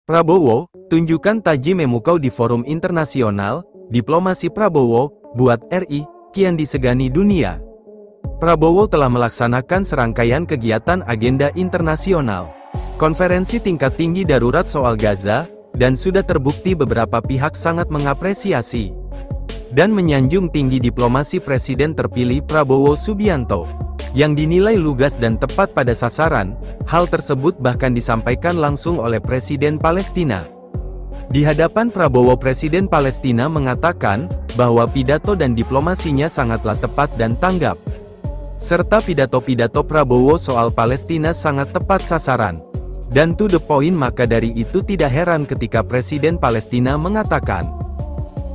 Prabowo, tunjukkan taji memukau di forum internasional, diplomasi Prabowo, buat RI, kian disegani dunia. Prabowo telah melaksanakan serangkaian kegiatan agenda internasional. Konferensi tingkat tinggi darurat soal Gaza, dan sudah terbukti beberapa pihak sangat mengapresiasi dan menyanjung tinggi diplomasi Presiden terpilih Prabowo Subianto, yang dinilai lugas dan tepat pada sasaran. Hal tersebut bahkan disampaikan langsung oleh Presiden Palestina. Di hadapan Prabowo, Presiden Palestina mengatakan bahwa pidato dan diplomasinya sangatlah tepat dan tanggap, serta pidato-pidato Prabowo soal Palestina sangat tepat sasaran dan to the point. Maka dari itu tidak heran ketika Presiden Palestina mengatakan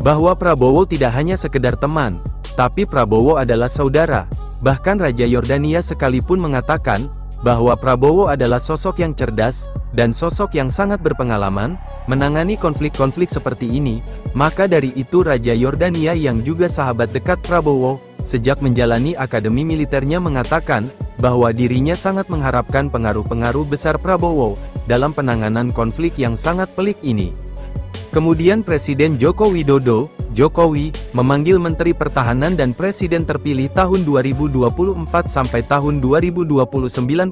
bahwa Prabowo tidak hanya sekedar teman, tapi Prabowo adalah saudara. Bahkan Raja Yordania sekalipun mengatakan bahwa Prabowo adalah sosok yang cerdas, dan sosok yang sangat berpengalaman menangani konflik-konflik seperti ini. Maka dari itu Raja Yordania yang juga sahabat dekat Prabowo, sejak menjalani akademi militernya mengatakan bahwa dirinya sangat mengharapkan pengaruh-pengaruh besar Prabowo dalam penanganan konflik yang sangat pelik ini. Kemudian Presiden Joko Widodo, Jokowi, memanggil Menteri Pertahanan dan Presiden terpilih tahun 2024 sampai tahun 2029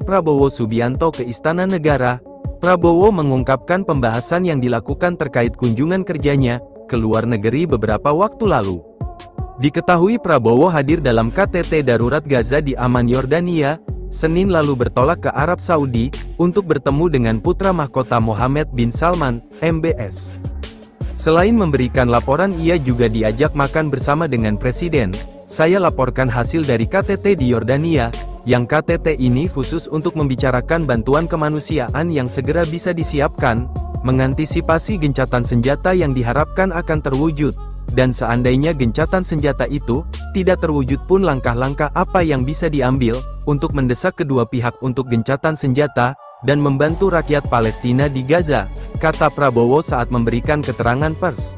Prabowo Subianto ke Istana Negara. Prabowo mengungkapkan pembahasan yang dilakukan terkait kunjungan kerjanya ke luar negeri beberapa waktu lalu. Diketahui Prabowo hadir dalam KTT Darurat Gaza di Amman, Yordania, Senin lalu bertolak ke Arab Saudi, untuk bertemu dengan putra mahkota Mohammed bin Salman, MBS. Selain memberikan laporan, ia juga diajak makan bersama dengan Presiden. Saya laporkan hasil dari KTT di Yordania, yang KTT ini khusus untuk membicarakan bantuan kemanusiaan yang segera bisa disiapkan, mengantisipasi gencatan senjata yang diharapkan akan terwujud, dan seandainya gencatan senjata itu tidak terwujud pun langkah-langkah apa yang bisa diambil untuk mendesak kedua pihak untuk gencatan senjata dan membantu rakyat Palestina di Gaza, kata Prabowo saat memberikan keterangan pers.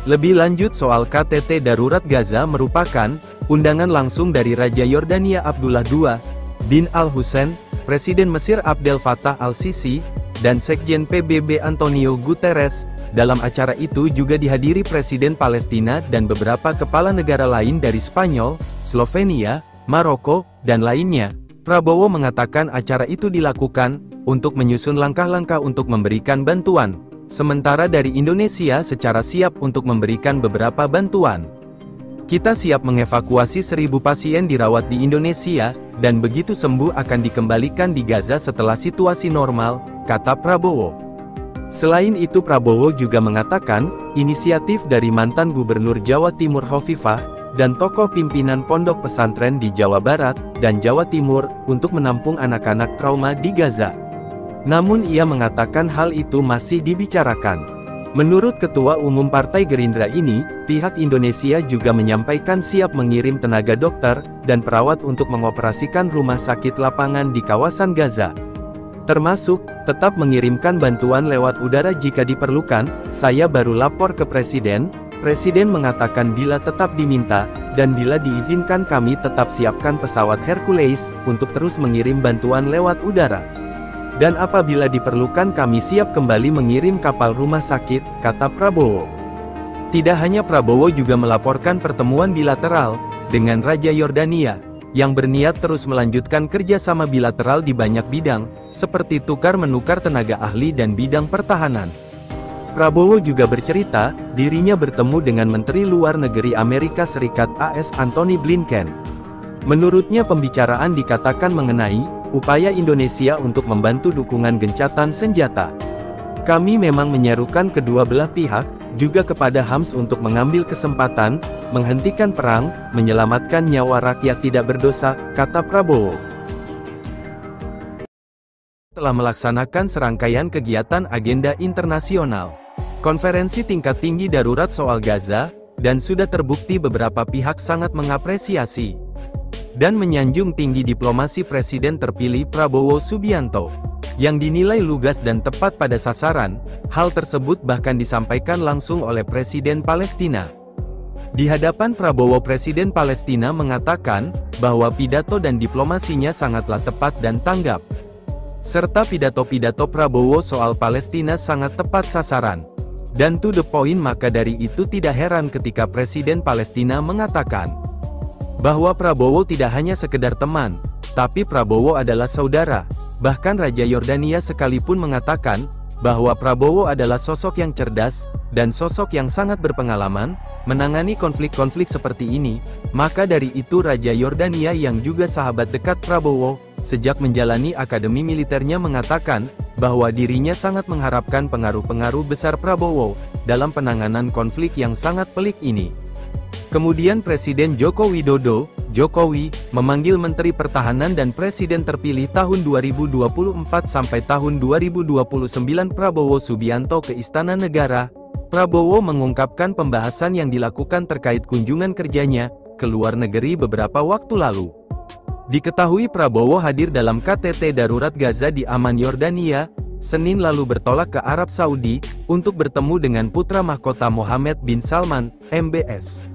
Lebih lanjut soal KTT Darurat Gaza merupakan undangan langsung dari Raja Yordania Abdullah II bin Al-Hussein, Presiden Mesir Abdel Fattah Al-Sisi, dan Sekjen PBB Antonio Guterres. Dalam acara itu juga dihadiri Presiden Palestina dan beberapa kepala negara lain dari Spanyol, Slovenia, Maroko, dan lainnya. Prabowo mengatakan acara itu dilakukan untuk menyusun langkah-langkah untuk memberikan bantuan, sementara dari Indonesia secara siap untuk memberikan beberapa bantuan. Kita siap mengevakuasi 1.000 pasien dirawat di Indonesia, dan begitu sembuh akan dikembalikan di Gaza setelah situasi normal, kata Prabowo. Selain itu Prabowo juga mengatakan, inisiatif dari mantan Gubernur Jawa Timur Hovifah, dan tokoh pimpinan pondok pesantren di Jawa Barat dan Jawa Timur untuk menampung anak-anak trauma di Gaza. Namun ia mengatakan hal itu masih dibicarakan. Menurut Ketua Umum Partai Gerindra ini, pihak Indonesia juga menyampaikan siap mengirim tenaga dokter dan perawat untuk mengoperasikan rumah sakit lapangan di kawasan Gaza. Termasuk, tetap mengirimkan bantuan lewat udara jika diperlukan. Saya baru lapor ke Presiden. Presiden mengatakan bila tetap diminta, dan bila diizinkan kami tetap siapkan pesawat Hercules, untuk terus mengirim bantuan lewat udara. Dan apabila diperlukan kami siap kembali mengirim kapal rumah sakit, kata Prabowo. Tidak hanya Prabowo juga melaporkan pertemuan bilateral dengan Raja Yordania, yang berniat terus melanjutkan kerjasama bilateral di banyak bidang, seperti tukar-menukar tenaga ahli dan bidang pertahanan. Prabowo juga bercerita, dirinya bertemu dengan Menteri Luar Negeri Amerika Serikat AS Antony Blinken. Menurutnya pembicaraan dikatakan mengenai upaya Indonesia untuk membantu dukungan gencatan senjata. Kami memang menyerukan kedua belah pihak, juga kepada Hams untuk mengambil kesempatan, menghentikan perang, menyelamatkan nyawa rakyat tidak berdosa, kata Prabowo. Telah melaksanakan serangkaian kegiatan agenda internasional. Konferensi tingkat tinggi darurat soal Gaza, dan sudah terbukti beberapa pihak sangat mengapresiasi dan menyanjung tinggi diplomasi Presiden terpilih Prabowo Subianto, yang dinilai lugas dan tepat pada sasaran. Hal tersebut bahkan disampaikan langsung oleh Presiden Palestina. Di hadapan Prabowo, Presiden Palestina mengatakan bahwa pidato dan diplomasinya sangatlah tepat dan tanggap, Serta pidato-pidato Prabowo soal Palestina sangat tepat sasaran dan to the point. Maka dari itu tidak heran ketika Presiden Palestina mengatakan bahwa Prabowo tidak hanya sekedar teman, tapi Prabowo adalah saudara. Bahkan Raja Yordania sekalipun mengatakan bahwa Prabowo adalah sosok yang cerdas dan sosok yang sangat berpengalaman menangani konflik-konflik seperti ini. Maka dari itu Raja Yordania yang juga sahabat dekat Prabowo sejak menjalani akademi militernya mengatakan bahwa dirinya sangat mengharapkan pengaruh-pengaruh besar Prabowo dalam penanganan konflik yang sangat pelik ini. Kemudian Presiden Joko Widodo, Jokowi, memanggil Menteri Pertahanan dan Presiden terpilih tahun 2024 sampai tahun 2029 Prabowo Subianto ke Istana Negara. Prabowo mengungkapkan pembahasan yang dilakukan terkait kunjungan kerjanya ke luar negeri beberapa waktu lalu. Diketahui Prabowo hadir dalam KTT Darurat Gaza di Amman, Yordania, Senin lalu bertolak ke Arab Saudi, untuk bertemu dengan putra mahkota Mohammed bin Salman, MBS.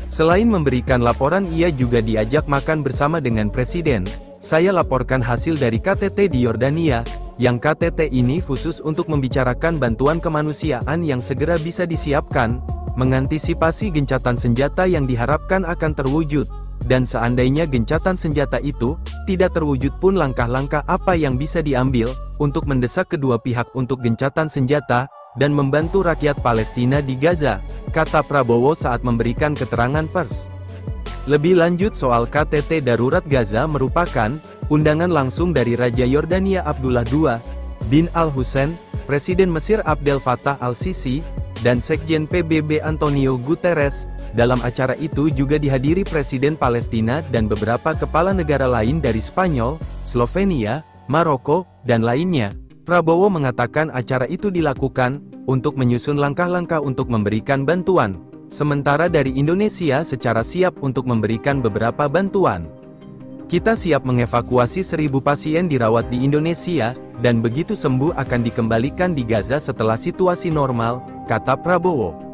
Selain memberikan laporan ia juga diajak makan bersama dengan Presiden. Saya laporkan hasil dari KTT di Yordania, yang KTT ini khusus untuk membicarakan bantuan kemanusiaan yang segera bisa disiapkan, mengantisipasi gencatan senjata yang diharapkan akan terwujud. Dan seandainya gencatan senjata itu tidak terwujud pun langkah-langkah apa yang bisa diambil untuk mendesak kedua pihak untuk gencatan senjata dan membantu rakyat Palestina di Gaza, kata Prabowo saat memberikan keterangan pers. Lebih lanjut soal KTT Darurat Gaza merupakan undangan langsung dari Raja Yordania Abdullah II bin Al-Hussein, Presiden Mesir Abdel Fattah Al-Sisi, dan Sekjen PBB Antonio Guterres. Dalam acara itu juga dihadiri Presiden Palestina dan beberapa kepala negara lain dari Spanyol, Slovenia, Maroko, dan lainnya. Prabowo mengatakan acara itu dilakukan untuk menyusun langkah-langkah untuk memberikan bantuan, sementara dari Indonesia secara siap untuk memberikan beberapa bantuan. Kita siap mengevakuasi 1.000 pasien dirawat di Indonesia, dan begitu sembuh akan dikembalikan di Gaza setelah situasi normal, kata Prabowo.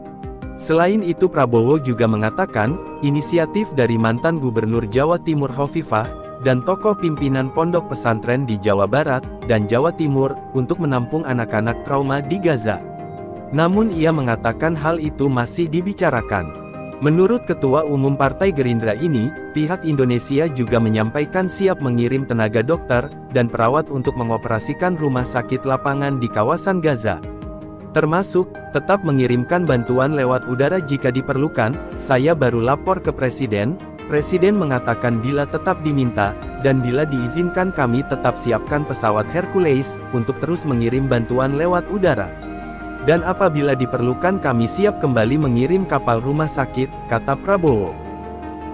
Selain itu Prabowo juga mengatakan, inisiatif dari mantan Gubernur Jawa Timur Hovifah, dan tokoh pimpinan pondok pesantren di Jawa Barat, dan Jawa Timur, untuk menampung anak-anak trauma di Gaza. Namun ia mengatakan hal itu masih dibicarakan. Menurut Ketua Umum Partai Gerindra ini, pihak Indonesia juga menyampaikan siap mengirim tenaga dokter, dan perawat untuk mengoperasikan rumah sakit lapangan di kawasan Gaza. Termasuk, tetap mengirimkan bantuan lewat udara jika diperlukan. Saya baru lapor ke Presiden. Presiden mengatakan bila tetap diminta, dan bila diizinkan kami tetap siapkan pesawat Hercules, untuk terus mengirim bantuan lewat udara. Dan apabila diperlukan kami siap kembali mengirim kapal rumah sakit, kata Prabowo.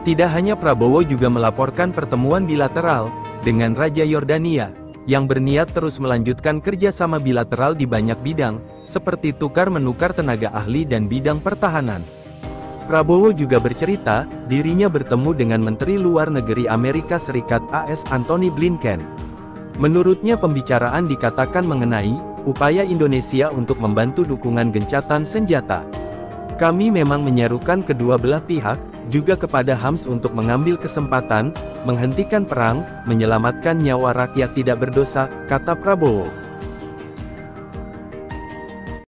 Tidak hanya Prabowo juga melaporkan pertemuan bilateral dengan Raja Yordania, yang berniat terus melanjutkan kerjasama bilateral di banyak bidang, seperti tukar-menukar tenaga ahli dan bidang pertahanan. Prabowo juga bercerita, dirinya bertemu dengan Menteri Luar Negeri Amerika Serikat AS Antony Blinken. Menurutnya pembicaraan dikatakan mengenai upaya Indonesia untuk membantu dukungan gencatan senjata. Kami memang menyerukan kedua belah pihak, juga kepada Hams untuk mengambil kesempatan, menghentikan perang, menyelamatkan nyawa rakyat tidak berdosa, kata Prabowo.